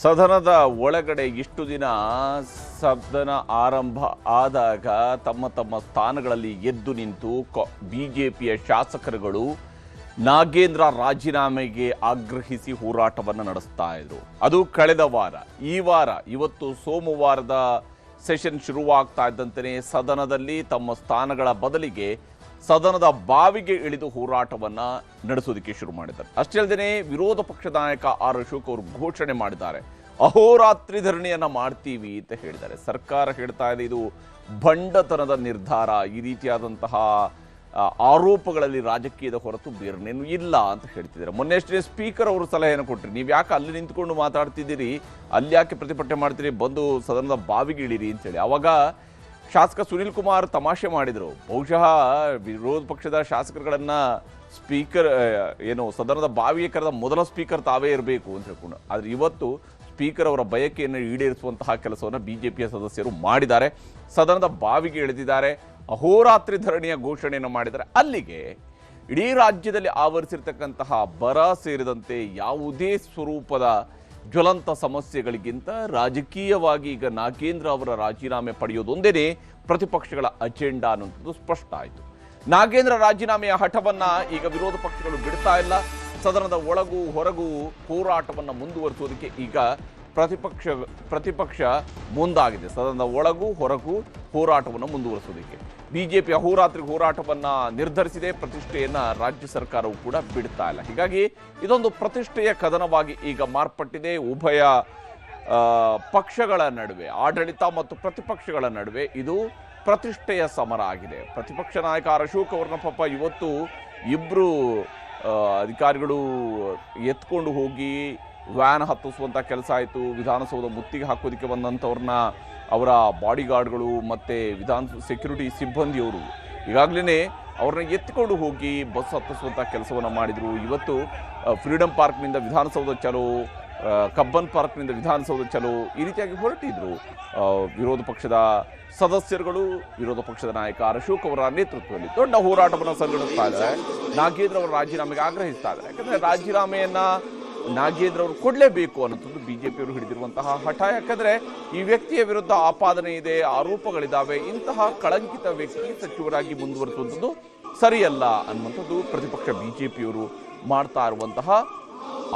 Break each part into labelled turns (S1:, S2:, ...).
S1: ಸದನದ ಒಳಗಡೆ ಇಷ್ಟು ದಿನ ಸದನ ಆರಂಭ ಆದಾಗ ತಮ್ಮ ತಮ್ಮ ಸ್ಥಾನಗಳಲ್ಲಿ ಎದ್ದು ನಿಂತು ಬಿಜೆಪಿಯ ಶಾಸಕರುಗಳು ನಾಗೇಂದ್ರ ರಾಜೀನಾಮೆಗೆ ಆಗ್ರಹಿಸಿ ಹೋರಾಟವನ್ನು ನಡೆಸ್ತಾ ಇದ್ರು. ಅದು ಕಳೆದ ವಾರ. ಈ ವಾರ ಇವತ್ತು ಸೋಮವಾರದ ಸೆಷನ್ ಶುರುವಾಗ್ತಾ ಇದ್ದಂತೆಯೇ ಸದನದಲ್ಲಿ ತಮ್ಮ ಸ್ಥಾನಗಳ ಬದಲಿಗೆ ಸದನದ ಬಾವಿಗೆ ಇಳಿದು ಹೋರಾಟವನ್ನ ನಡೆಸೋದಕ್ಕೆ ಶುರು ಮಾಡಿದ್ದಾರೆ. ಅಷ್ಟೇ ಅಲ್ಲದೆ ವಿರೋಧ ಪಕ್ಷದ ನಾಯಕ ಆರ್ ಅಶೋಕ್ ಅವರು ಘೋಷಣೆ ಮಾಡಿದ್ದಾರೆ, ಅಹೋರಾತ್ರಿ ಧರಣಿಯನ್ನ ಮಾಡ್ತೀವಿ ಅಂತ ಹೇಳಿದ್ದಾರೆ. ಸರ್ಕಾರ ಹೇಳ್ತಾ ಇದೆ ಇದು ಭಂಡತನದ ನಿರ್ಧಾರ, ಈ ರೀತಿಯಾದಂತಹ ಆರೋಪಗಳಲ್ಲಿ ರಾಜಕೀಯದ ಹೊರತು ಬೇರೆನೇನು ಇಲ್ಲ ಅಂತ ಹೇಳ್ತಿದ್ದಾರೆ. ಮೊನ್ನೆಷ್ಟೇ ಸ್ಪೀಕರ್ ಅವರು ಸಲಹೆಯನ್ನು ಕೊಟ್ಟರು, ನೀವು ಯಾಕೆ ಅಲ್ಲಿ ನಿಂತ್ಕೊಂಡು ಮಾತಾಡ್ತಿದ್ದೀರಿ, ಅಲ್ಲಿ ಯಾಕೆ ಪ್ರತಿಭಟನೆ ಮಾಡ್ತೀರಿ, ಬಂದು ಸದನದ ಬಾವಿಗೆ ಇಳಿರಿ ಅಂತೇಳಿ. ಅವಾಗ ಶಾಸಕ ಸುನಿಲ್ ಕುಮಾರ್ ತಮಾಷೆ ಮಾಡಿದರು, ಬಹುಶಃ ವಿರೋಧ ಪಕ್ಷದ ಶಾಸಕರುಗಳನ್ನ ಸ್ಪೀಕರ್ ಸದನದ ಬಾವಿಗೆ ಕರೆದ ಮೊದಲ ಸ್ಪೀಕರ್ ತಾವೇ ಇರಬೇಕು ಅಂತ ಹೇಳ್ಕೊಂಡು. ಆದರೆ ಇವತ್ತು ಸ್ಪೀಕರ್ ಅವರ ಬಯಕೆಯನ್ನು ಈಡೇರಿಸುವಂತಹ ಕೆಲಸವನ್ನು ಬಿಜೆಪಿಯ ಸದಸ್ಯರು ಮಾಡಿದ್ದಾರೆ. ಸದನದ ಬಾವಿಗೆ ಇಳಿದಿದ್ದಾರೆ, ಅಹೋರಾತ್ರಿ ಧರಣಿಯ ಘೋಷಣೆಯನ್ನು ಮಾಡಿದ್ದಾರೆ. ಅಲ್ಲಿಗೆ ಇಡೀ ರಾಜ್ಯದಲ್ಲಿ ಆವರಿಸಿರ್ತಕ್ಕಂತಹ ಬರ ಸೇರಿದಂತೆ ಯಾವುದೇ ಸ್ವರೂಪದ ಜ್ವಲಂತ ಸಮಸ್ಯೆಗಳಿಗಿಂತ ರಾಜಕೀಯವಾಗಿ ಈಗ ನಾಗೇಂದ್ರ ಅವರ ರಾಜೀನಾಮೆ ಪಡೆಯೋದೊಂದೇ ಪ್ರತಿಪಕ್ಷಗಳ ಅಜೆಂಡಾ ಅನ್ನುವಂಥದ್ದು ಸ್ಪಷ್ಟ ಆಯಿತು. ನಾಗೇಂದ್ರ ರಾಜೀನಾಮೆಯ ಹಠವನ್ನ ಈಗ ವಿರೋಧ ಪಕ್ಷಗಳು ಬಿಡ್ತಾ ಇಲ್ಲ. ಸದನದ ಒಳಗೂ ಹೊರಗೂ ಹೋರಾಟವನ್ನು ಮುಂದುವರಿಸುವುದಕ್ಕೆ ಈಗ ಪ್ರತಿಪಕ್ಷ ಮುಂದಾಗಿದೆ. ಸದನದ ಒಳಗೂ ಹೊರಗೂ ಹೋರಾಟವನ್ನು ಮುಂದುವರಿಸುವುದಕ್ಕೆ ಬಿಜೆಪಿ ಅಹೋರಾತ್ರಿ ಹೋರಾಟವನ್ನ ನಿರ್ಧರಿಸಿದೆ. ಪ್ರತಿಷ್ಠೆಯನ್ನ ರಾಜ್ಯ ಸರ್ಕಾರವು ಕೂಡ ಬಿಡ್ತಾ ಇಲ್ಲ. ಹೀಗಾಗಿ ಇದೊಂದು ಪ್ರತಿಷ್ಠೆಯ ಕದನವಾಗಿ ಈಗ ಮಾರ್ಪಟ್ಟಿದೆ. ಉಭಯ ಪಕ್ಷಗಳ ನಡುವೆ, ಆಡಳಿತ ಮತ್ತು ಪ್ರತಿಪಕ್ಷಗಳ ನಡುವೆ ಇದು ಪ್ರತಿಷ್ಠೆಯ ಸಮರ ಆಗಿದೆ. ಪ್ರತಿಪಕ್ಷ ನಾಯಕ ಆರ್ ಅಶೋಕ್ ಅವ್ರನ್ನ ಪಾಪ ಇವತ್ತು ಇಬ್ರು ಅಧಿಕಾರಿಗಳು ಎತ್ಕೊಂಡು ಹೋಗಿ ವ್ಯಾನ್ ಹತ್ತಿಸುವಂಥ ಕೆಲಸ ಆಯಿತು. ವಿಧಾನಸೌಧ ಮುತ್ತಿಗೆ ಹಾಕೋದಕ್ಕೆ ಬಂದಂಥವ್ರನ್ನ ಅವರ ಬಾಡಿಗಾರ್ಡ್ಗಳು ಮತ್ತು ಸೆಕ್ಯೂರಿಟಿ ಸಿಬ್ಬಂದಿಯವರು ಈಗಾಗಲೇ ಅವ್ರನ್ನ ಎತ್ಕೊಂಡು ಹೋಗಿ ಬಸ್ ಹತ್ತಿಸುವಂಥ ಕೆಲಸವನ್ನು ಮಾಡಿದರು. ಇವತ್ತು ಫ್ರೀಡಮ್ ಪಾರ್ಕ್ನಿಂದ ವಿಧಾನಸೌಧ ಚಲೋ, ಕಬ್ಬನ್ ಪಾರ್ಕ್ನಿಂದ ವಿಧಾನಸೌಧ ಚಲೋ, ಈ ರೀತಿಯಾಗಿ ಹೊರಟಿದ್ರು ವಿರೋಧ ಪಕ್ಷದ ಸದಸ್ಯರುಗಳು. ವಿರೋಧ ಪಕ್ಷದ ನಾಯಕ ಆರ್ ಅಶೋಕ್ ಅವರ ನೇತೃತ್ವದಲ್ಲಿ ದೊಡ್ಡ ಹೋರಾಟವನ್ನು ಸಂಘಟಿಸ್ತಾ ಇದ್ದಾರೆ. ನಾಗೇಂದ್ರ ಅವರ ರಾಜೀನಾಮೆಗೆ ಆಗ್ರಹಿಸ್ತಾ ಇದ್ದಾರೆ. ಯಾಕಂದರೆ ರಾಜೀನಾಮೆಯನ್ನ ನಾಗೇಂದ್ರ ಅವರು ಕೊಡಲೇಬೇಕು ಅನ್ನೋದು ಬಿಜೆಪಿಯವರು ಹಿಡಿದಿರುವಂತಹ ಹಠ. ಯಾಕಂದ್ರೆ ಈ ವ್ಯಕ್ತಿಯ ವಿರುದ್ಧ ಆಪಾದನೆ ಇದೆ, ಆರೋಪಗಳಿದ್ದಾವೆ. ಇಂತಹ ಕಳಂಕಿತ ವ್ಯಕ್ತಿ ಸಚಿವರಾಗಿ ಮುಂದುವರಿಸುವಂಥದ್ದು ಸರಿಯಲ್ಲ ಅನ್ನುವಂಥದ್ದು ಪ್ರತಿಪಕ್ಷ ಬಿಜೆಪಿಯವರು ಮಾಡ್ತಾ ಇರುವಂತಹ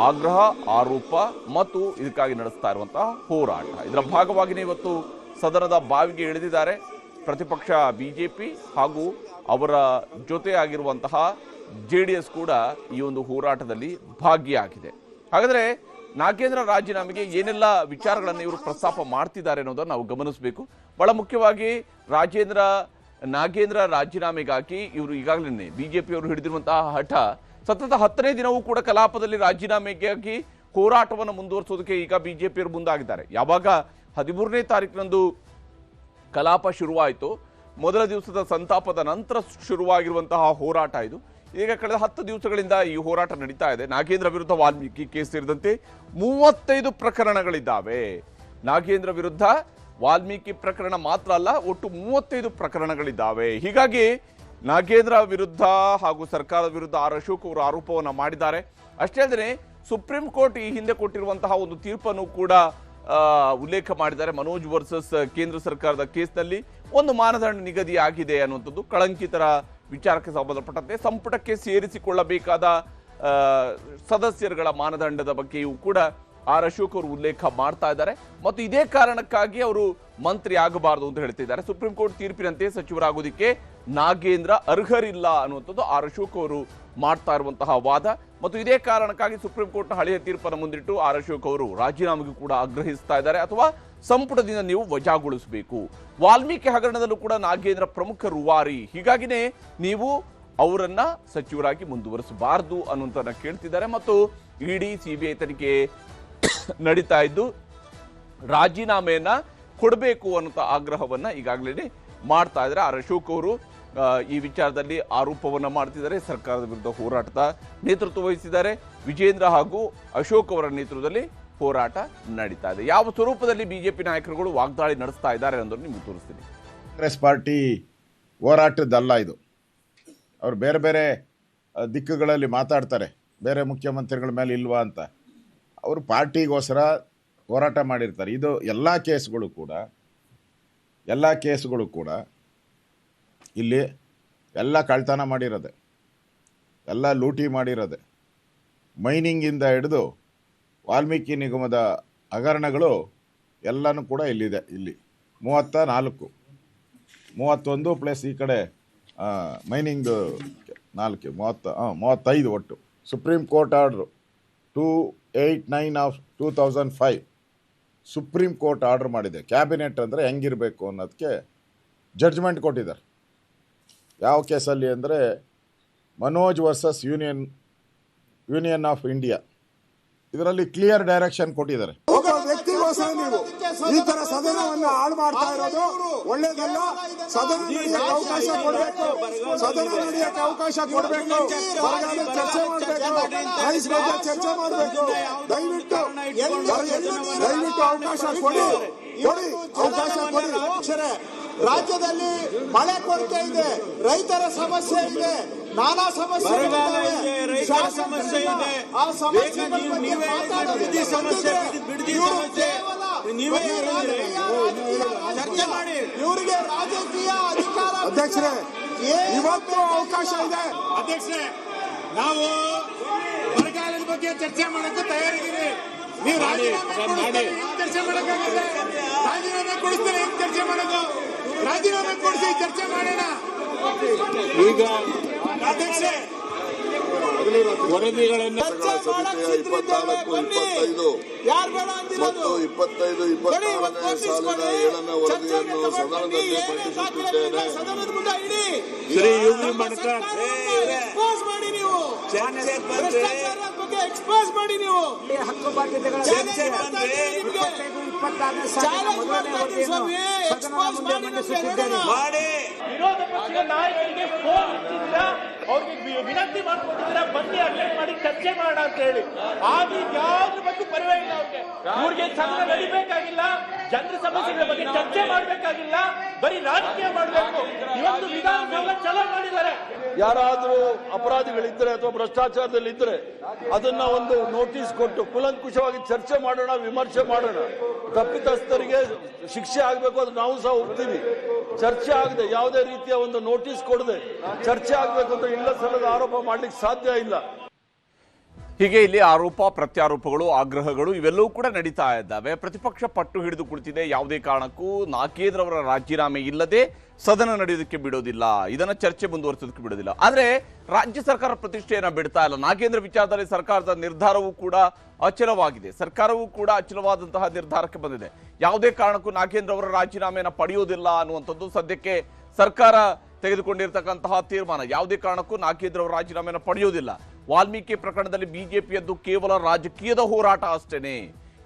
S1: ಆಗ್ರಹ, ಆರೋಪ ಮತ್ತು ಇದಕ್ಕಾಗಿ ನಡೆಸ್ತಾ ಇರುವಂತಹ ಹೋರಾಟ. ಇದರ ಭಾಗವಾಗಿಯೇ ಇವತ್ತು ಸದನದ ಬಾವಿಗೆ ಇಳಿದಿದ್ದಾರೆ ಪ್ರತಿಪಕ್ಷ ಬಿಜೆಪಿ ಹಾಗೂ ಅವರ ಜೊತೆ ಆಗಿರುವಂತಹ JDS ಕೂಡ ಈ ಒಂದು ಹೋರಾಟದಲ್ಲಿ ಭಾಗಿಯಾಗಿದೆ. ಹಾಗಾದರೆ ನಾಗೇಂದ್ರ ರಾಜೀನಾಮೆಗೆ ಏನೆಲ್ಲ ವಿಚಾರಗಳನ್ನು ಇವರು ಪ್ರಸ್ತಾಪ ಮಾಡ್ತಿದ್ದಾರೆ ಅನ್ನೋದನ್ನು ನಾವು ಗಮನಿಸಬೇಕು. ಬಹಳ ಮುಖ್ಯವಾಗಿ ನಾಗೇಂದ್ರ ರಾಜೀನಾಮೆಗಾಗಿ ಇವರು ಈಗಾಗಲೇ ಬಿಜೆಪಿಯವರು ಹಿಡಿದಿರುವಂತಹ ಹಠ ಸತತ 10ನೇ ದಿನವೂ ಕೂಡ ಕಲಾಪದಲ್ಲಿ ರಾಜೀನಾಮೆಗಾಗಿ ಹೋರಾಟವನ್ನು ಮುಂದುವರಿಸೋದಕ್ಕೆ ಈಗ ಬಿಜೆಪಿಯವರು ಮುಂದಾಗಿದ್ದಾರೆ. ಯಾವಾಗ 13ನೇ ತಾರೀಕಿನಂದು ಕಲಾಪ ಶುರುವಾಯಿತು, ಮೊದಲ ದಿವಸದ ಸಂತಾಪದ ನಂತರ ಶುರುವಾಗಿರುವಂತಹ ಹೋರಾಟ ಇದು. ಈಗ ಕಳೆದ 10 ದಿವಸಗಳಿಂದ ಈ ಹೋರಾಟ ನಡೀತಾ ಇದೆ. ನಾಗೇಂದ್ರ ವಿರುದ್ಧ ವಾಲ್ಮೀಕಿ ಕೇಸ್ ಸೇರಿದಂತೆ 35 ಪ್ರಕರಣಗಳಿದ್ದಾವೆ. ನಾಗೇಂದ್ರ ವಿರುದ್ಧ ವಾಲ್ಮೀಕಿ ಪ್ರಕರಣ ಮಾತ್ರ ಅಲ್ಲ, ಒಟ್ಟು 35 ಪ್ರಕರಣಗಳಿದ್ದಾವೆ. ಹೀಗಾಗಿ ನಾಗೇಂದ್ರ ವಿರುದ್ಧ ಹಾಗೂ ಸರ್ಕಾರದ ವಿರುದ್ಧ ಆರ್ ಅಶೋಕ್ ಅವರು ಆರೋಪವನ್ನು ಮಾಡಿದ್ದಾರೆ. ಅಷ್ಟೇ ಅಲ್ಲದೆ ಸುಪ್ರೀಂ ಕೋರ್ಟ್ ಈ ಹಿಂದೆ ಕೊಟ್ಟಿರುವಂತಹ ಒಂದು ತೀರ್ಪನ್ನು ಕೂಡ ಉಲ್ಲೇಖ ಮಾಡಿದ್ದಾರೆ. ಮನೋಜ್ ವರ್ಸಸ್ ಕೇಂದ್ರ ಸರ್ಕಾರದ ಕೇಸ್ನಲ್ಲಿ ಒಂದು ಮಾನದಂಡ ನಿಗದಿಯಾಗಿದೆ ಅನ್ನುವಂಥದ್ದು. ಕಳಂಕಿತರ ವಿಚಾರಕ್ಕೆ ಸಂಬಂಧಪಟ್ಟಂತೆ ಸಂಪುಟಕ್ಕೆ ಸೇರಿಸಿಕೊಳ್ಳಬೇಕಾದ ಸದಸ್ಯರುಗಳ ಮಾನದಂಡದ ಬಗ್ಗೆಯೂ ಕೂಡ ಆರ್ ಅಶೋಕ್ ಅವರು ಉಲ್ಲೇಖ ಮಾಡ್ತಾ ಇದ್ದಾರೆ. ಮತ್ತು ಇದೇ ಕಾರಣಕ್ಕಾಗಿ ಅವರು ಮಂತ್ರಿ ಆಗಬಾರದು ಅಂತ ಹೇಳ್ತಿದ್ದಾರೆ. ಸುಪ್ರೀಂ ಕೋರ್ಟ್ ತೀರ್ಪಿನಂತೆ ಸಚಿವರಾಗೋದಕ್ಕೆ ನಾಗೇಂದ್ರ ಅರ್ಹರಿಲ್ಲ ಅನ್ನುವಂಥದ್ದು ಆರ್ ಅಶೋಕ್ ಅವರು ಮಾಡ್ತಾ ಇರುವಂತಹ ವಾದ. ಮತ್ತು ಇದೇ ಕಾರಣಕ್ಕಾಗಿ ಸುಪ್ರೀಂ ಕೋರ್ಟ್ನ ಹಳೆಯ ತೀರ್ಪನ್ನು ಮುಂದಿಟ್ಟು ಆರ್ ಅಶೋಕ್ ಅವರು ರಾಜೀನಾಮೆಗೂ ಕೂಡ ಆಗ್ರಹಿಸ್ತಾ ಇದ್ದಾರೆ, ಅಥವಾ ಸಂಪುಟದಿಂದ ನೀವು ವಜಾಗೊಳಿಸಬೇಕು. ವಾಲ್ಮೀಕಿ ಹಗರಣದಲ್ಲೂ ಕೂಡ ನಾಗೇಂದ್ರ ಪ್ರಮುಖ ರೂವಾರಿ, ಹೀಗಾಗಿನೇ ನೀವು ಅವರನ್ನ ಸಚಿವರಾಗಿ ಮುಂದುವರಿಸಬಾರದು ಅನ್ನುವಂಥದ್ದನ್ನ ಕೇಳ್ತಿದ್ದಾರೆ. ಮತ್ತು ಇಡಿ ಸಿಬಿಐ ತನಿಖೆ ನಡೀತಾ ಇದ್ದು ರಾಜೀನಾಮೆಯನ್ನ ಕೊಡಬೇಕು ಅನ್ನುವಂಥ ಆಗ್ರಹವನ್ನ ಈಗಾಗಲೇ ಮಾಡ್ತಾ ಇದ್ದಾರೆ. ಆರ್ ಅಶೋಕ್ ಅವರು ಈ ವಿಚಾರದಲ್ಲಿ ಆರೋಪವನ್ನ ಮಾಡ್ತಿದ್ದಾರೆ. ಸರ್ಕಾರದ ವಿರುದ್ಧ ಹೋರಾಟದ ನೇತೃತ್ವ ವಹಿಸಿದ್ದಾರೆ. ವಿಜೇಂದ್ರ ಹಾಗೂ ಅಶೋಕ್ ಅವರ ನೇತೃತ್ವದಲ್ಲಿ ಹೋರಾಟ ನಡೀತಾ ಇದೆ. ಯಾವ ಸ್ವರೂಪದಲ್ಲಿ ಬಿಜೆಪಿ ನಾಯಕರುಗಳು ವಾಗ್ದಾಳಿ ನಡೆಸ್ತಾ ಇದ್ದಾರೆ ಅನ್ನೋದನ್ನು ನಿಮ್ಗೆ ತೋರಿಸ್ತೀನಿ.
S2: ಕಾಂಗ್ರೆಸ್ ಪಾರ್ಟಿ ಹೋರಾಟದಲ್ಲ ಇದು. ಅವರು ಬೇರೆ ಬೇರೆ ದಿಕ್ಕುಗಳಲ್ಲಿ ಮಾತಾಡ್ತಾರೆ, ಬೇರೆ ಮುಖ್ಯಮಂತ್ರಿಗಳ ಮೇಲೆ ಇಲ್ವಾ ಅಂತ. ಅವರು ಪಾರ್ಟಿಗೋಸ್ಕರ ಹೋರಾಟ ಮಾಡಿರ್ತಾರೆ. ಇದು ಎಲ್ಲ ಕೇಸ್ಗಳು ಕೂಡ ಇಲ್ಲಿ ಎಲ್ಲ ಕಳ್ತನ ಮಾಡಿರೋದೆ, ಎಲ್ಲ ಲೂಟಿ ಮಾಡಿರೋದೆ. ಮೈನಿಂಗಿಂದ ಹಿಡಿದು ವಾಲ್ಮೀಕಿ ನಿಗಮದ ಹಗರಣಗಳು ಎಲ್ಲನೂ ಕೂಡ ಇಲ್ಲಿದೆ. ಇಲ್ಲಿ 31 ಪ್ಲಸ್ ಈ ಕಡೆ ಮೈನಿಂಗ್ದು 35 ಒಟ್ಟು. Supreme court order 289 of 2005 supreme court order ಮಾಡಿದೆ. ಕ್ಯಾಬಿನೆಟ್ ಅಂದರೆ ಹೆಂಗಿರಬೇಕು ಅನ್ನೋದಕ್ಕೆ ಜಡ್ಜ್ಮೆಂಟ್ ಕೊಟ್ಟಿದ್ದಾರೆ. ಯಾವ ಕೇಸಲ್ಲಿ ಅಂದರೆ Manoj versus union of India. ಇದರಲ್ಲಿ ಕ್ಲಿಯರ್ ಡೈರೆಕ್ಷನ್ ಕೊಟ್ಟಿದ್ದಾರೆ.
S3: ಒಬ್ಬ ವ್ಯಕ್ತಿಗೋಸ್ಕರ ನೀವು ಈ ತರ ಸದನವನ್ನು ಹಾಳು ಮಾಡ್ತಾ ಇರೋದು ಒಳ್ಳೇದಲ್ಲ. ಸದನ ನಡೆಯಕ್ಕೆ ಅವಕಾಶ ಕೊಡಬೇಕು, ಹೊರಗಡೆ ಚರ್ಚೆ ಮಾಡಬೇಕು, ರೈಸ್ ಬಗ್ಗೆ ಚರ್ಚೆ ಮಾಡಬೇಕು. ದಯವಿಟ್ಟು ಅವಕಾಶ ಕೊಡಿ.
S4: ರಾಜ್ಯದಲ್ಲಿ ಮಳೆ ಕೊರತೆ ಇದೆ, ರೈತರ ಸಮಸ್ಯೆ ಇದೆ, ನಾನಾ ಸಮಸ್ಯೆ ಇದೆ. ಆ ಸಮಸ್ಯೆ ಇವರಿಗೆ ರಾಜಕೀಯ ಅಧಿಕಾರ.
S3: ಅಧ್ಯಕ್ಷರೇ, ಇವತ್ತು ಅವಕಾಶ ಇದೆ.
S5: ಅಧ್ಯಕ್ಷರೇ, ನಾವು ಬರಗಾಲದ ಬಗ್ಗೆ ಚರ್ಚೆ ಮಾಡಕ್ಕೆ ತಯಾರಿದ್ದೀವಿ. ನೀವು ರಾಜೀನಾಮೆ ಚರ್ಚೆ ಮಾಡಕ್ಕಾಗಲ್ಲ. ರಾಜೀನಾಮೆ ಕೊಡಿಸ್ತಾರೆ, ಚರ್ಚೆ ಮಾಡೋದು. ರಾಜೀನಾಮೆ ಕೊಡಿಸಿ ಚರ್ಚೆ ಮಾಡೋಣ. ಈಗ ಅಧ್ಯಕ್ಷರೇ, ವರದಿಗಳನ್ನು
S6: 24-25 ಸಾಲಿನ 7ನೇ ವರದಿಯನ್ನು ಸದನದಲ್ಲಿ ಮಂಡಿಸುತ್ತಿದ್ದೇನೆ.
S5: ಶ್ರೀ ಯುವಿ ಮಣಕಾರ್
S4: ಎಕ್ಸ್ಪೋಸ್ ಮಾಡಿ ನೀವು, ಭ್ರಷ್ಟಾಚಾರದ ಬಗ್ಗೆ ಎಕ್ಸ್ಪೋಸ್ ಮಾಡಿ ನೀವು.
S7: ಹಕ್ಕು ಬಾಧ್ಯತೆಗಳ
S8: ವಿರೋಧ ಪಕ್ಷದ ನಾಯಕರಿಗೆ ಫೋನ್ ಇಟ್ಟಿದ್ದೀರಾ, ಅವ್ರಿಗೆ ವಿನಂತಿ ಮಾಡ್ಕೊಂಡಿದ್ದೀರಾ, ಬನ್ನಿ ಅಟೆಂಡ್ ಮಾಡಿ ಚರ್ಚೆ ಮಾಡೋಣ ಅಂತ ಹೇಳಿ. ಆಗ ಯಾವ್ದ್ರ ಬಗ್ಗೆ ಪರಿವೇ ಇಲ್ಲ. ಅವ್ರಿಗೆ ಸದನ ನಡಿಬೇಕಾಗಿಲ್ಲ, ಜನರ ಸಮಸ್ಯೆಗಳ ಬಗ್ಗೆ ಚರ್ಚೆ ಮಾಡ್ಬೇಕಾಗಿಲ್ಲ, ಬರೀ ರಾಜಕೀಯ ಮಾಡಬೇಕು. ಇವತ್ತು ವಿಧಾನಸೌಧ ಚಲೋ ಮಾಡಿದ್ದಾರೆ.
S9: ಯಾರಾದರೂ ಅಪರಾಧಿಗಳಿದ್ದರೆ ಅಥವಾ ಭ್ರಷ್ಟಾಚಾರದಲ್ಲಿದ್ದರೆ ಅದನ್ನ ಒಂದು ನೋಟಿಸ್ ಕೊಟ್ಟು ಕುಲಂಕುಷವಾಗಿ ಚರ್ಚೆ ಮಾಡೋಣ, ವಿಮರ್ಶೆ ಮಾಡೋಣ. ತಪ್ಪಿತಸ್ಥರಿಗೆ ಶಿಕ್ಷೆ ಆಗಬೇಕು, ಅದು ನಾವು ಸಹ ಒಪ್ತೀವಿ. ಚರ್ಚೆ ಆಗದೆ ಯಾವುದೇ ರೀತಿಯ ಒಂದು ನೋಟಿಸ್ ಕೊಡದೆ ಚರ್ಚೆ ಆಗಬೇಕು ಅಂತ ಇಲ್ಲ ಸಲ್ಲದ ಆರೋಪ ಮಾಡ್ಲಿಕ್ಕೆ ಸಾಧ್ಯ ಇಲ್ಲ.
S1: ಹೀಗೆ ಇಲ್ಲಿ ಆರೋಪ ಪ್ರತ್ಯಾರೋಪಗಳು, ಆಗ್ರಹಗಳು ಇವೆಲ್ಲವೂ ಕೂಡ ನಡೀತಾ ಇದ್ದಾವೆ. ಪ್ರತಿಪಕ್ಷ ಪಟ್ಟು ಹಿಡಿದು ಕುಳಿತಿದೆ. ಯಾವುದೇ ಕಾರಣಕ್ಕೂ ನಾಗೇಂದ್ರ ಅವರ ರಾಜೀನಾಮೆ ಇಲ್ಲದೆ ಸದನ ನಡೆಯೋದಕ್ಕೆ ಬಿಡೋದಿಲ್ಲ, ಇದನ್ನ ಚರ್ಚೆ ಮುಂದುವರಿಸೋದಕ್ಕೆ ಬಿಡೋದಿಲ್ಲ. ಆದ್ರೆ ರಾಜ್ಯ ಸರ್ಕಾರ ಪ್ರತಿಷ್ಠೆಯನ್ನ ಬಿಡ್ತಾ ಇಲ್ಲ. ನಾಗೇಂದ್ರ ವಿಚಾರದಲ್ಲಿ ಸರ್ಕಾರದ ನಿರ್ಧಾರವೂ ಕೂಡ ಅಚಲವಾಗಿದೆ. ಸರ್ಕಾರವೂ ಕೂಡ ಅಚಲವಾದಂತಹ ನಿರ್ಧಾರಕ್ಕೆ ಬಂದಿದೆ. ಯಾವುದೇ ಕಾರಣಕ್ಕೂ ನಾಗೇಂದ್ರ ಅವರ ರಾಜೀನಾಮೆಯನ್ನು ಪಡೆಯೋದಿಲ್ಲ ಅನ್ನುವಂಥದ್ದು ಸದ್ಯಕ್ಕೆ ಸರ್ಕಾರ ತೆಗೆದುಕೊಂಡಿರ್ತಕ್ಕಂತಹ ತೀರ್ಮಾನ. ಯಾವುದೇ ಕಾರಣಕ್ಕೂ ನಾಗೇಂದ್ರ ಅವರ ರಾಜೀನಾಮೆಯನ್ನು ಪಡೆಯೋದಿಲ್ಲ. ವಾಲ್ಮೀಕಿ ಪ್ರಕರಣದಲ್ಲಿ ಬಿಜೆಪಿಯದ್ದು ಕೇವಲ ರಾಜಕೀಯದ ಹೋರಾಟ ಅಷ್ಟೇನೆ,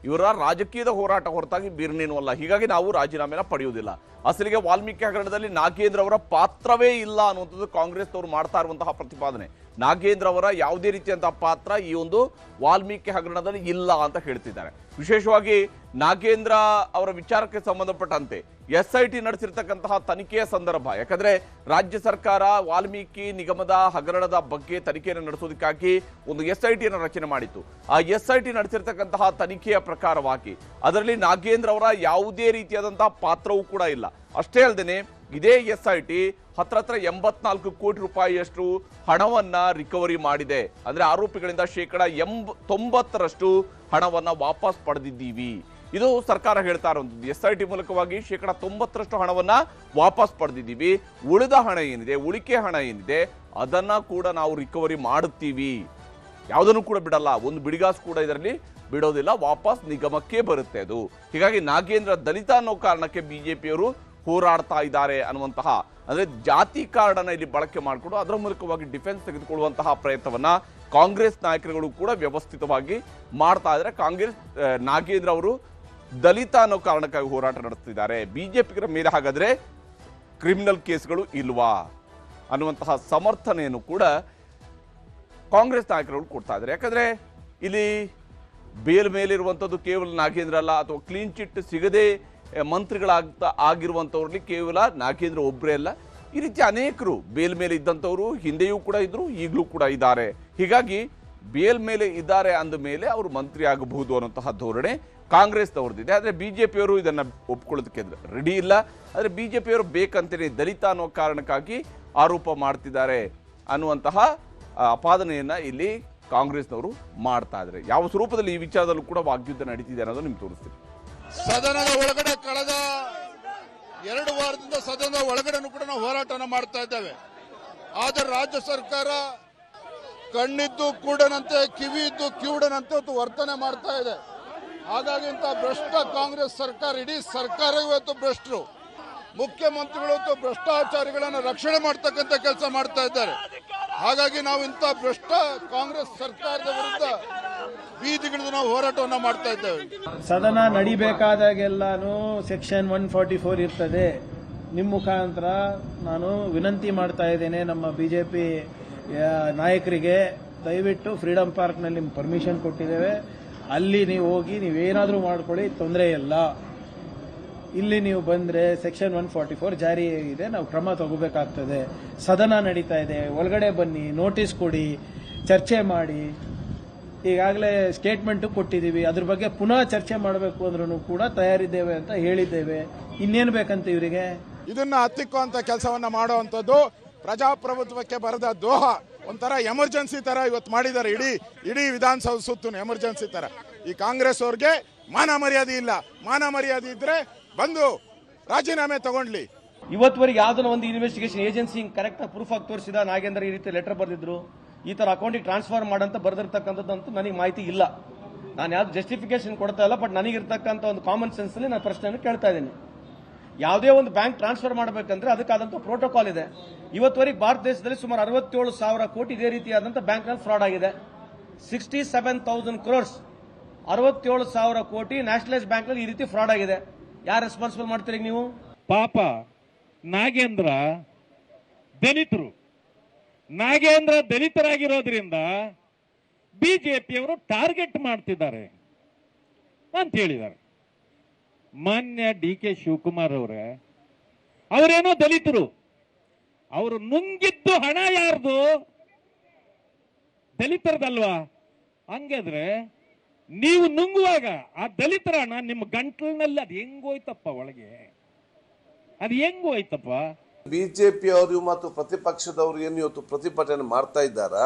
S1: ಇವರ ರಾಜಕೀಯದ ಹೋರಾಟ ಹೊರತಾಗಿ ಬೇರೇನೂ ಅಲ್ಲ. ಹೀಗಾಗಿ ನಾವು ರಾಜೀನಾಮೆನ ಪಡೆಯುವುದಿಲ್ಲ. ಅಸಲಿಗೆ ವಾಲ್ಮೀಕಿ ಹಗರಣದಲ್ಲಿ ನಾಗೇಂದ್ರ ಅವರ ಪಾತ್ರವೇ ಇಲ್ಲ ಅನ್ನುವಂಥದ್ದು ಕಾಂಗ್ರೆಸ್ನವರು ಮಾಡ್ತಾ ಇರುವಂತಹ ಪ್ರತಿಪಾದನೆ. ನಾಗೇಂದ್ರ ಅವರ ಯಾವುದೇ ರೀತಿಯಂತಹ ಪಾತ್ರ ಈ ಒಂದು ವಾಲ್ಮೀಕಿ ಹಗರಣದಲ್ಲಿ ಇಲ್ಲ ಅಂತ ಹೇಳ್ತಿದ್ದಾರೆ. ವಿಶೇಷವಾಗಿ ನಾಗೇಂದ್ರ ಅವರ ವಿಚಾರಕ್ಕೆ ಸಂಬಂಧಪಟ್ಟಂತೆ SIT ನಡೆಸಿರ್ತಕ್ಕಂತಹ ತನಿಖೆಯ ಸಂದರ್ಭ, ಯಾಕಂದ್ರೆ ರಾಜ್ಯ ಸರ್ಕಾರ ವಾಲ್ಮೀಕಿ ನಿಗಮದ ಹಗರಣದ ಬಗ್ಗೆ ತನಿಖೆಯನ್ನು ನಡೆಸೋದಕ್ಕಾಗಿ ಒಂದು SIT ರಚನೆ ಮಾಡಿತ್ತು. ಆ SIT ನಡೆಸಿರ್ತಕ್ಕಂತಹ ತನಿಖೆಯ ಪ್ರಕಾರವಾಗಿ ಅದರಲ್ಲಿ ನಾಗೇಂದ್ರ ಅವರ ಯಾವುದೇ ರೀತಿಯಾದಂತಹ ಪಾತ್ರವೂ ಕೂಡ ಇಲ್ಲ. ಅಷ್ಟೇ ಅಲ್ಲದೆ ಇದೇ SIT ಹತ್ರ 84 ಕೋಟಿ ರೂಪಾಯಿಯಷ್ಟು ಹಣವನ್ನ ರಿಕವರಿ ಮಾಡಿದೆ. ಅಂದ್ರೆ ಆರೋಪಿಗಳಿಂದ ಶೇಕಡ 90% ಹಣವನ್ನ ವಾಪಸ್ ಪಡೆದಿದ್ದೀವಿ. ಇದು ಸರ್ಕಾರ ಹೇಳ್ತಾ ಇರುವಂಥದ್ದು. SIT ಮೂಲಕವಾಗಿ ಶೇಕಡ 90% ಹಣವನ್ನ ವಾಪಸ್ ಪಡೆದಿದ್ದೀವಿ. ಉಳಿದ ಹಣ ಏನಿದೆ, ಉಳಿಕೆ ಹಣ ಏನಿದೆ, ಅದನ್ನ ಕೂಡ ನಾವು ರಿಕವರಿ ಮಾಡುತ್ತೀವಿ. ಯಾವುದನ್ನು ಕೂಡ ಬಿಡಲ್ಲ, ಒಂದು ಬಿಡಿಗಾಸು ಕೂಡ ಇದರಲ್ಲಿ ಬಿಡೋದಿಲ್ಲ, ವಾಪಸ್ ನಿಗಮಕ್ಕೆ ಬರುತ್ತೆ ಅದು. ಹೀಗಾಗಿ ನಾಗೇಂದ್ರ ದಲಿತ ಅನ್ನೋ ಕಾರಣಕ್ಕೆ ಬಿಜೆಪಿಯವರು ಹೋರಾಡ್ತಾ ಇದ್ದಾರೆ ಅನ್ನುವಂತಹ, ಅಂದ್ರೆ ಜಾತಿ ಕಾರ್ಡನ್ನ ಇಲ್ಲಿ ಬಳಕೆ ಮಾಡಿಕೊಂಡು ಅದರ ಮೂಲಕವಾಗಿ ಡಿಫೆನ್ಸ್ ತೆಗೆದುಕೊಳ್ಳುವಂತಹ ಪ್ರಯತ್ನವನ್ನ ಕಾಂಗ್ರೆಸ್ ನಾಯಕರುಗಳು ಕೂಡ ವ್ಯವಸ್ಥಿತವಾಗಿ ಮಾಡ್ತಾ ಇದ್ದಾರೆ. ನಾಗೇಂದ್ರ ಅವರು ದಲಿತ ಅನ್ನೋ ಕಾರಣಕ್ಕಾಗಿ ಹೋರಾಟ ನಡೆಸ್ತಿದ್ದಾರೆ. ಬಿಜೆಪಿಗರ ಮೇಲೆ ಹಾಗಾದ್ರೆ ಕ್ರಿಮಿನಲ್ ಕೇಸ್ಗಳು ಇಲ್ವಾ ಅನ್ನುವಂತಹ ಸಮರ್ಥನೆಯನ್ನು ಕೂಡ ಕಾಂಗ್ರೆಸ್ ನಾಯಕರುಗಳು ಕೊಡ್ತಾ ಇದ್ದಾರೆ. ಯಾಕಂದ್ರೆ ಇಲ್ಲಿ ಬೇಲ್ ಮೇಲಿರುವಂಥದ್ದು ಕೇವಲ ನಾಗೇಂದ್ರ ಅಲ್ಲ, ಅಥವಾ ಕ್ಲೀನ್ ಚಿಟ್ ಸಿಗದೆ ಆಗಿರುವಂಥವ್ರಲ್ಲಿ ಕೇವಲ ನಾಗೇಂದ್ರ ಒಬ್ಬರೇ ಅಲ್ಲ. ಈ ರೀತಿ ಅನೇಕರು ಬೇಲ್ ಮೇಲೆ ಇದ್ದಂಥವರು ಹಿಂದೆಯೂ ಕೂಡ ಇದ್ರು, ಈಗಲೂ ಕೂಡ ಇದ್ದಾರೆ. ಹೀಗಾಗಿ ಬೇಲ್ ಮೇಲೆ ಇದ್ದಾರೆ ಅಂದ ಮೇಲೆ ಅವರು ಮಂತ್ರಿ ಆಗಬಹುದು ಅನ್ನೋಂತಹ ಧೋರಣೆ ಕಾಂಗ್ರೆಸ್ನವ್ರದ್ದಿದೆ. ಆದರೆ ಬಿಜೆಪಿಯವರು ಇದನ್ನು ಒಪ್ಕೊಳ್ಳೋದಕ್ಕೆ ರೆಡಿ ಇಲ್ಲ. ಆದರೆ ಬಿಜೆಪಿಯವರು ಬೇಕಂತೇಳಿ ದಲಿತ ಅನ್ನೋ ಕಾರಣಕ್ಕಾಗಿ ಆರೋಪ ಮಾಡ್ತಿದ್ದಾರೆ ಅನ್ನುವಂತಹ ಆಪಾದನೆಯನ್ನು ಇಲ್ಲಿ ಕಾಂಗ್ರೆಸ್ನವರು ಮಾಡ್ತಾ ಇದ್ದಾರೆ. ಯಾವ ಸ್ವರೂಪದಲ್ಲಿ ಈ ವಿಚಾರದಲ್ಲೂ ಕೂಡ ವಾಗ್ಯುದ್ಧ ನಡೀತಿದೆ ಅನ್ನೋದು ನಿಮ್ಗೆ ತೋರಿಸ್ತೀವಿ.
S9: ಸದನದ ಒಳಗಡೆ ಕಳೆದ 2 ವಾರದಿಂದ ಸದನದ ಒಳಗಡೆನೂ ಕೂಡ ನಾವು ಹೋರಾಟನ ಮಾಡ್ತಾ ಇದ್ದೇವೆ. ಆದರೆ ರಾಜ್ಯ ಸರ್ಕಾರ ಕಣ್ಣಿದ್ದು ಕೂಡನಂತೆ, ಕಿವಿ ಇದ್ದು ಕಿವುಡನಂತೆ ವರ್ತನೆ ಮಾಡ್ತಾ ಇದೆ. ಹಾಗಾಗಿ ಇಂಥ ಭ್ರಷ್ಟ ಕಾಂಗ್ರೆಸ್ ಸರ್ಕಾರ, ಇಡೀ ಸರ್ಕಾರ ಇವತ್ತು ಭ್ರಷ್ಟರು. ಮುಖ್ಯಮಂತ್ರಿಗಳು ಇವತ್ತು ಭ್ರಷ್ಟಾಚಾರಿಗಳನ್ನು ರಕ್ಷಣೆ ಮಾಡ್ತಕ್ಕಂಥ ಕೆಲಸ ಮಾಡ್ತಾ ಇದ್ದಾರೆ. ಹಾಗಾಗಿ ನಾವು ಇಂಥ ಭ್ರಷ್ಟ ಕಾಂಗ್ರೆಸ್ ಸರ್ಕಾರದ ವಿರುದ್ಧ ಬೀದಿಗಿಳಿದು ನಾವು ಹೋರಾಟವನ್ನು ಮಾಡ್ತಾ ಇದ್ದೇವೆ.
S7: ಸದನ ನಡಿಬೇಕಾದಾಗೆಲ್ಲಾನು ಸೆಕ್ಷನ್ 144 ಇರ್ತದೆ. ನಿಮ್ಮ ಮುಖಾಂತರ ನಾನು ವಿನಂತಿ ಮಾಡ್ತಾ ಇದ್ದೇನೆ ನಮ್ಮ ಬಿಜೆಪಿ ನಾಯಕರಿಗೆ, ದಯವಿಟ್ಟು ಫ್ರೀಡಂ ಪಾರ್ಕ್ನಲ್ಲಿ ನಿಮ್ಗೆ ಪರ್ಮಿಷನ್ ಕೊಟ್ಟಿದ್ದೇವೆ, ಅಲ್ಲಿ ನೀವು ಹೋಗಿ ನೀವೇನಾದರೂ ಮಾಡ್ಕೊಳ್ಳಿ, ತೊಂದರೆ ಇಲ್ಲ. ಇಲ್ಲಿ ನೀವು ಬಂದರೆ ಸೆಕ್ಷನ್ 144 ಜಾರಿ ಇದೆ, ನಾವು ಕ್ರಮ ತಗೋಬೇಕಾಗ್ತದೆ. ಸದನ ನಡೀತಾ ಇದೆ, ಒಳಗಡೆ ಬನ್ನಿ, ನೋಟಿಸ್ ಕೊಡಿ, ಚರ್ಚೆ ಮಾಡಿ. ಈಗಾಗಲೇ ಸ್ಟೇಟ್ಮೆಂಟು ಕೊಟ್ಟಿದ್ದೀವಿ, ಅದ್ರ ಬಗ್ಗೆ ಪುನಃ ಚರ್ಚೆ ಮಾಡಬೇಕು ಅಂದ್ರೂ ಕೂಡ ತಯಾರಿದ್ದೇವೆ ಅಂತ ಹೇಳಿದ್ದೇವೆ. ಇನ್ನೇನು ಬೇಕಂತ ಇವರಿಗೆ?
S3: ಇದನ್ನ ಹತ್ತಿಕ್ಕುವಂತ ಕೆಲಸವನ್ನ ಮಾಡುವಂಥದ್ದು ಪ್ರಜಾಪ್ರಭುತ್ವಕ್ಕೆ ಬರೆದ ದ್ರೋಹ. ಒಂಥರ ಎಮರ್ಜೆನ್ಸಿ ತರ ಇವತ್ತು ಮಾಡಿದ್ದಾರೆ. ಇಡೀ ವಿಧಾನಸೌಧ ಸುತ್ತೂ ಎಮರ್ಜೆನ್ಸಿ ತರ. ಈ ಕಾಂಗ್ರೆಸ್ ಅವ್ರಿಗೆ ಮಾನ ಮರ್ಯಾದೆ ಇಲ್ಲ. ಮಾನ ಮರ್ಯಾದೆ ಇದ್ರೆ ಬಂದು ರಾಜೀನಾಮೆ ತಗೊಂಡ್ಲಿ.
S7: ಇವತ್ತುವರೆಗೆ ಯಾವ್ದನ್ನ ಒಂದು ಇನ್ವೆಸ್ಟಿಗೇಷನ್ ಏಜೆನ್ಸಿ ಕರೆಕ್ಟ್ ಆಗಿ ಪ್ರೂಫ್ ಆಗಿ ತೋರಿಸಿದ ನಾಗೇಂದ್ರ ಈ ರೀತಿ ಲೆಟರ್ ಬರೆದಿದ್ರು, ಈ ತರ ಅಕೌಂಟಿಗೆ ಟ್ರಾನ್ಸ್ಫರ್ ಮಾಡಂತ ಬರೆದಿರ್ತಕ್ಕಂಥದ್ದು ನನಗೆ ಮಾಹಿತಿ ಇಲ್ಲ. ನಾನು ಯಾವ್ದು ಜಸ್ಟಿಫಿಕೇಶನ್ ಕೊಡ್ತಾ ಇಲ್ಲ, ಬಟ್ ನನಗಿರ್ತಕ್ಕಂಥ ಒಂದು ಕಾಮನ್ ಸೆನ್ಸ್ ಅಲ್ಲಿ ನಾನು ಪ್ರಶ್ನೆಯನ್ನು ಕೇಳ್ತಾ ಇದ್ದೀನಿ. ಯಾವುದೇ ಒಂದು ಬ್ಯಾಂಕ್ ಟ್ರಾನ್ಸ್ಫರ್ ಮಾಡಬೇಕಂದ್ರೆ ಅದಕ್ಕಾದಂಥ ಪ್ರೋಟೋಕಾಲ್ ಇದೆ. ಇವತ್ತುವರೆಗೆ ಭಾರತ ದೇಶದಲ್ಲಿ ಸುಮಾರು 67,000 ಕೋಟಿ ಇದೇ ರೀತಿಯಾದಂಥ ಬ್ಯಾಂಕ್ನಲ್ಲಿ ಫ್ರಾಡ್ ಆಗಿದೆ. 67,000 crores, 67,000 ಕೋಟಿ ನ್ಯಾಷನಲೈಸ್ ಬ್ಯಾಂಕ್ನಲ್ಲಿ ಈ ರೀತಿ ಫ್ರಾಡ್ ಆಗಿದೆ. ಯಾರು ರೆಸ್ಪಾನ್ಸಿಬಲ್ ಮಾಡ್ತೀರಿ ನೀವು?
S10: ಪಾಪ ನಾಗೇಂದ್ರ ದಲಿತರು, ನಾಗೇಂದ್ರ ದಲಿತರಾಗಿರೋದ್ರಿಂದ ಬಿಜೆಪಿಯವರು ಟಾರ್ಗೆಟ್ ಮಾಡ್ತಿದ್ದಾರೆ ಅಂತ ಹೇಳಿದ್ದಾರೆ. ಮಾನ್ಯ ಡಿ.ಕೆ. ಶಿವಕುಮಾರ್ ಅವರೇನೋ ದಲಿತರು, ಅವರು ನುಂಗಿದ್ದು ಹಣ ಯಾರ್ದು? ದಲಿತರದಲ್ವಾ? ಹಂಗಾದ್ರೆ ನೀವು ನುಂಗುವಾಗ ಆ ದಲಿತರ ಹಣ ನಿಮ್ಮ ಗಂಟಲಿನಲ್ಲಿ ಅದು ಹೆಂಗೋಯ್ತಪ್ಪ ಒಳಗೆ? ಅದು ಹೆಂಗೋಯ್ತಪ್ಪ?
S6: ಬಿಜೆಪಿಯವರು ಮತ್ತು ಪ್ರತಿಪಕ್ಷದವರು ಏನು ಇವತ್ತು ಪ್ರತಿಭಟನೆ ಮಾಡ್ತಾ ಇದ್ದಾರಾ,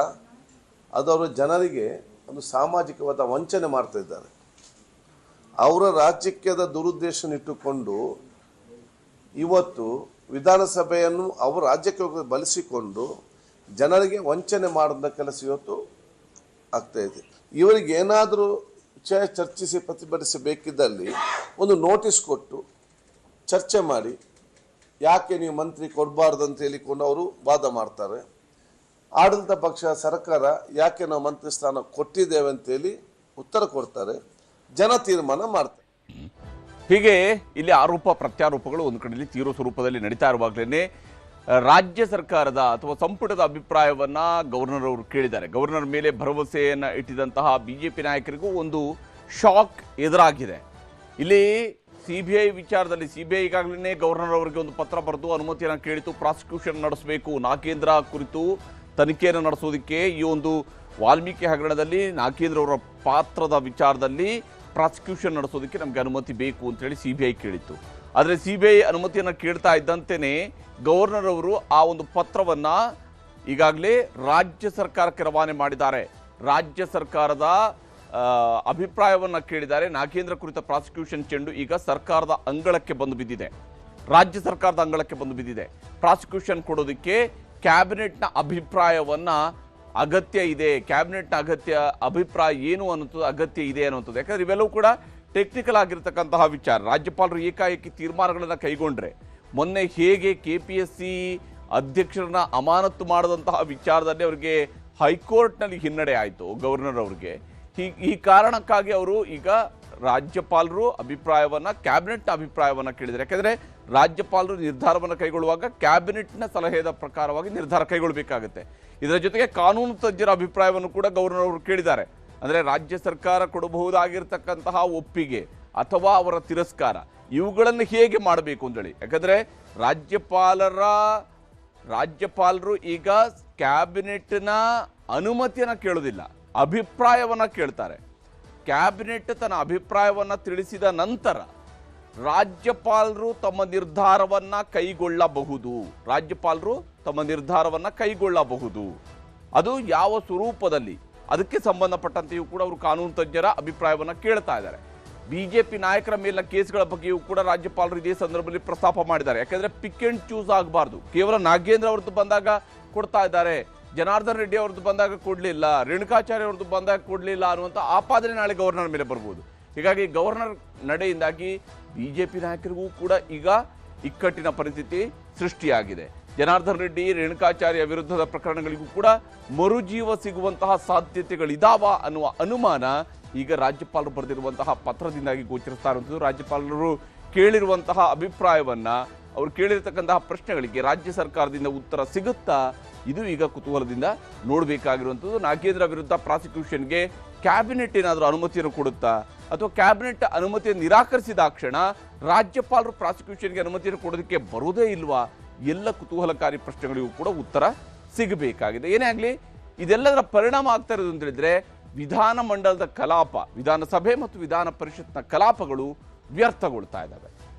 S6: ಅದವರು ಜನರಿಗೆ ಒಂದು ಸಾಮಾಜಿಕವಾದ ವಂಚನೆ ಮಾಡ್ತಾ ಇದ್ದಾರೆ. ಅವರ ರಾಜಕೀಯದ ದುರುದ್ದೇಶನಿಟ್ಟುಕೊಂಡು ಇವತ್ತು ವಿಧಾನಸಭೆಯನ್ನು ಅವರ ರಾಜ್ಯಕ್ಕೆ ಬಳಸಿಕೊಂಡು ಜನರಿಗೆ ವಂಚನೆ ಮಾಡಿದ ಕೆಲಸ ಇವತ್ತು ಆಗ್ತಾ ಇದೆ. ಇವರಿಗೆ ಏನಾದರೂ ಚರ್ಚಿಸಿ ಪ್ರತಿಭಟಿಸಬೇಕಿದ್ದಲ್ಲಿ ಒಂದು ನೋಟಿಸ್ ಕೊಟ್ಟು ಚರ್ಚೆ ಮಾಡಿ, ಯಾಕೆ ನೀವು ಮಂತ್ರಿ ಕೊಡಬಾರ್ದು ಅಂತ ಹೇಳಿಕೊಂಡು ಅವರು ವಾದ ಮಾಡ್ತಾರೆ. ಆಡಳಿತ ಪಕ್ಷ ಸರ್ಕಾರ ಯಾಕೆ ನಾವು ಮಂತ್ರಿ ಸ್ಥಾನ ಕೊಟ್ಟಿದ್ದೇವೆ ಅಂತೇಳಿ ಉತ್ತರ ಕೊಡ್ತಾರೆ. ಜನ ತೀರ್ಮಾನ ಮಾಡ್ತಾರೆ.
S1: ಹೀಗೆ ಇಲ್ಲಿ ಆರೋಪ ಪ್ರತ್ಯಾರೋಪಗಳು ಒಂದು ಕಡೆಯಲ್ಲಿ ತೀವ್ರ ಸ್ವರೂಪದಲ್ಲಿ ನಡೀತಾ ಇರುವಾಗಲೇ ರಾಜ್ಯ ಸರ್ಕಾರದ ಅಥವಾ ಸಂಪುಟದ ಅಭಿಪ್ರಾಯವನ್ನ ಗವರ್ನರ್ ಅವರು ಕೇಳಿದ್ದಾರೆ. ಗವರ್ನರ್ ಮೇಲೆ ಭರವಸೆಯನ್ನು ಇಟ್ಟಿದಂತಹ ಬಿಜೆಪಿ ನಾಯಕರಿಗೂ ಒಂದು ಶಾಕ್ ಎದುರಾಗಿದೆ. ಇಲ್ಲಿ ಸಿಬಿಐ ವಿಚಾರದಲ್ಲಿ ಸಿಬಿಐ ಈಗಾಗಲೇ ಗವರ್ನರ್ ಅವರಿಗೆ ಒಂದು ಪತ್ರ ಬರೆದು ಅನುಮತಿಯನ್ನು ಕೇಳಿತು. ಪ್ರಾಸಿಕ್ಯೂಷನ್ ನಡೆಸಬೇಕು, ನಾಗೇಂದ್ರ ಕುರಿತು ತನಿಖೆಯನ್ನು ನಡೆಸೋದಕ್ಕೆ ಈ ಒಂದು ವಾಲ್ಮೀಕಿ ಹಗರಣದಲ್ಲಿ ನಾಗೇಂದ್ರ ಅವರ ಪಾತ್ರದ ವಿಚಾರದಲ್ಲಿ ಪ್ರಾಸಿಕ್ಯೂಷನ್ ನಡೆಸೋದಕ್ಕೆ ನಮಗೆ ಅನುಮತಿ ಬೇಕು ಅಂತೇಳಿ ಸಿಬಿಐ ಕೇಳಿತ್ತು. ಆದರೆ ಸಿಬಿಐ ಅನುಮತಿಯನ್ನು ಕೇಳ್ತಾ ಇದ್ದಂತೆಯೇ ಗವರ್ನರ್ ಅವರು ಆ ಒಂದು ಪತ್ರವನ್ನು ಈಗಾಗಲೇ ರಾಜ್ಯ ಸರ್ಕಾರಕ್ಕೆ ರವಾನೆ ಮಾಡಿದ್ದಾರೆ. ರಾಜ್ಯ ಸರ್ಕಾರದ ಅಭಿಪ್ರಾಯವನ್ನು ಕೇಳಿದ್ದಾರೆ. ನಾಗೇಂದ್ರ ಕುರಿತ ಪ್ರಾಸಿಕ್ಯೂಷನ್ ಚೆಂಡು ಈಗ ಸರ್ಕಾರದ ಅಂಗಳಕ್ಕೆ ಬಂದು ಬಿದ್ದಿದೆ. ರಾಜ್ಯ ಸರ್ಕಾರದ ಅಂಗಳಕ್ಕೆ ಬಂದು ಬಿದ್ದಿದೆ. ಪ್ರಾಸಿಕ್ಯೂಷನ್ ಕೊಡೋದಕ್ಕೆ ಕ್ಯಾಬಿನೆಟ್ನ ಅಭಿಪ್ರಾಯವನ್ನು ಅಗತ್ಯ ಇದೆ, ಕ್ಯಾಬಿನೆಟ್ನ ಅಭಿಪ್ರಾಯ ಏನು ಅನ್ನೋದು ಅಗತ್ಯ ಇದೆ ಅನ್ನುವಂಥದ್ದು. ಯಾಕಂದರೆ ಇವೆಲ್ಲವೂ ಕೂಡ ಟೆಕ್ನಿಕಲ್ ಆಗಿರ್ತಕ್ಕಂತಹ ವಿಚಾರ. ರಾಜ್ಯಪಾಲರು ಏಕಾಏಕಿ ತೀರ್ಮಾನಗಳನ್ನು ಕೈಗೊಂಡ್ರೆ, ಮೊನ್ನೆ ಹೇಗೆ KPSC ಅಧ್ಯಕ್ಷರನ್ನ ಅಮಾನತು ಮಾಡಿದಂತಹ ವಿಚಾರದಲ್ಲಿ ಅವರಿಗೆ ಹೈಕೋರ್ಟ್ನಲ್ಲಿ ಹಿನ್ನಡೆ ಆಯಿತು ಗವರ್ನರ್ ಅವರಿಗೆ, ಈ ಕಾರಣಕ್ಕಾಗಿ ಅವರು ಈಗ ರಾಜ್ಯಪಾಲರು ಅಭಿಪ್ರಾಯವನ್ನು, ಕ್ಯಾಬಿನೆಟ್ನ ಅಭಿಪ್ರಾಯವನ್ನು ಕೇಳಿದ್ದಾರೆ. ಯಾಕೆಂದರೆ ರಾಜ್ಯಪಾಲರು ನಿರ್ಧಾರವನ್ನು ಕೈಗೊಳ್ಳುವಾಗ ಕ್ಯಾಬಿನೆಟ್ನ ಸಲಹೆಯ ಪ್ರಕಾರವಾಗಿ ನಿರ್ಧಾರ ಕೈಗೊಳ್ಳಬೇಕಾಗುತ್ತೆ. ಇದರ ಜೊತೆಗೆ ಕಾನೂನು ತಜ್ಞರ ಅಭಿಪ್ರಾಯವನ್ನು ಕೂಡ ಗವರ್ನರ್ ಅವರು ಕೇಳಿದ್ದಾರೆ. ಅಂದರೆ ರಾಜ್ಯ ಸರ್ಕಾರ ಕೊಡಬಹುದಾಗಿರ್ತಕ್ಕಂತಹ ಒಪ್ಪಿಗೆ ಅಥವಾ ಅವರ ತಿರಸ್ಕಾರ, ಇವುಗಳನ್ನು ಹೇಗೆ ಮಾಡಬೇಕು ಅಂತೇಳಿ. ಯಾಕಂದರೆ ರಾಜ್ಯಪಾಲರು ಈಗ ಕ್ಯಾಬಿನೆಟ್ನ ಅನುಮತಿಯನ್ನು ಕೇಳೋದಿಲ್ಲ, ಅಭಿಪ್ರಾಯವನ್ನು ಕೇಳ್ತಾರೆ. ಕ್ಯಾಬಿನೆಟ್ ತನ್ನ ಅಭಿಪ್ರಾಯವನ್ನು ತಿಳಿಸಿದ ನಂತರ ರಾಜ್ಯಪಾಲರು ತಮ್ಮ ನಿರ್ಧಾರವನ್ನು ಕೈಗೊಳ್ಳಬಹುದು. ಅದು ಯಾವ ಸ್ವರೂಪದಲ್ಲಿ, ಅದಕ್ಕೆ ಸಂಬಂಧಪಟ್ಟಂತೆಯೂ ಕೂಡ ಅವರು ಕಾನೂನು ತಜ್ಞರ ಅಭಿಪ್ರಾಯವನ್ನು ಕೇಳ್ತಾ ಇದ್ದಾರೆ. ಬಿಜೆಪಿ ನಾಯಕರ ಮೇಲಿನ ಕೇಸ್ಗಳ ಬಗ್ಗೆಯೂ ಕೂಡ ರಾಜ್ಯಪಾಲರು ಇದೇ ಸಂದರ್ಭದಲ್ಲಿ ಪ್ರಸ್ತಾಪ ಮಾಡಿದ್ದಾರೆ. ಯಾಕೆಂದ್ರೆ ಪಿಕ್ ಅಂಡ್ ಚೂಸ್ ಆಗಬಾರ್ದು. ಕೇವಲ ನಾಗೇಂದ್ರ ಅವ್ರದ್ದು ಬಂದಾಗ ಕೊಡ್ತಾ ಇದ್ದಾರೆ, ಜನಾರ್ದನ್ ರೆಡ್ಡಿ ಅವ್ರದ್ದು ಬಂದಾಗ ಕೊಡಲಿಲ್ಲ, ರೇಣುಕಾಚಾರ್ಯ ಅವ್ರದ್ದು ಬಂದಾಗ ಕೊಡಲಿಲ್ಲ ಅನ್ನುವಂಥ ಆಪಾದನೆ ನಾಳೆ ಗವರ್ನರ್ ಮೇಲೆ ಬರ್ಬೋದು. ಹೀಗಾಗಿ ಗವರ್ನರ್ ನಡೆಯಿಂದಾಗಿ ಬಿಜೆಪಿ ನಾಯಕರಿಗೂ ಕೂಡ ಈಗ ಇಕ್ಕಟ್ಟಿನ ಪರಿಸ್ಥಿತಿ ಸೃಷ್ಟಿಯಾಗಿದೆ. ಜನಾರ್ದನ್ ರೆಡ್ಡಿ, ರೇಣುಕಾಚಾರ್ಯ ವಿರುದ್ಧದ ಪ್ರಕರಣಗಳಿಗೂ ಕೂಡ ಮರುಜೀವ ಸಿಗುವಂತಹ ಸಾಧ್ಯತೆಗಳಿದಾವ ಅನ್ನುವ ಅನುಮಾನ ಈಗ ರಾಜ್ಯಪಾಲರು ಬರೆದಿರುವಂತಹ ಪತ್ರದಿಂದಾಗಿ ಗೋಚರಿಸ್ತಾ ಇರುವಂಥದ್ದು. ರಾಜ್ಯಪಾಲರು ಕೇಳಿರುವಂತಹ ಅಭಿಪ್ರಾಯವನ್ನ, ಅವರು ಕೇಳಿರ್ತಕ್ಕಂತಹ ಪ್ರಶ್ನೆಗಳಿಗೆ ರಾಜ್ಯ ಸರ್ಕಾರದಿಂದ ಉತ್ತರ ಸಿಗುತ್ತಾ, ಇದು ಈಗ ಕುತೂಹಲದಿಂದ ನೋಡಬೇಕಾಗಿರುವಂಥದ್ದು. ನಾಗೇಂದ್ರ ವಿರುದ್ಧ ಪ್ರಾಸಿಕ್ಯೂಷನ್ಗೆ ಕ್ಯಾಬಿನೆಟ್ ಏನಾದರೂ ಅನುಮತಿಯನ್ನು ಕೊಡುತ್ತಾ, ಅಥವಾ ಕ್ಯಾಬಿನೆಟ್ ಅನುಮತಿಯನ್ನು ನಿರಾಕರಿಸಿದಾಕ್ಷಣ ರಾಜ್ಯಪಾಲರು ಪ್ರಾಸಿಕ್ಯೂಷನ್ಗೆ ಅನುಮತಿಯನ್ನು ಕೊಡೋದಕ್ಕೆ ಬರೋದೇ ಇಲ್ವಾ? ಎಲ್ಲ ಕುತೂಹಲಕಾರಿ ಪ್ರಶ್ನೆಗಳಿಗೂ ಕೂಡ ಉತ್ತರ ಸಿಗಬೇಕಾಗಿದೆ. ಏನೇ ಆಗಲಿ, ಇದೆಲ್ಲದರ ಪರಿಣಾಮ ಆಗ್ತಾ ಇರೋದು ಅಂತ ಹೇಳಿದ್ರೆ ವಿಧಾನಮಂಡಲದ ಕಲಾಪ, ವಿಧಾನಸಭೆ ಮತ್ತು ವಿಧಾನ ಪರಿಷತ್ನ ಕಲಾಪಗಳು ವ್ಯರ್ಥಗೊಳ್ತಾ ಇದ್ದಾವೆ.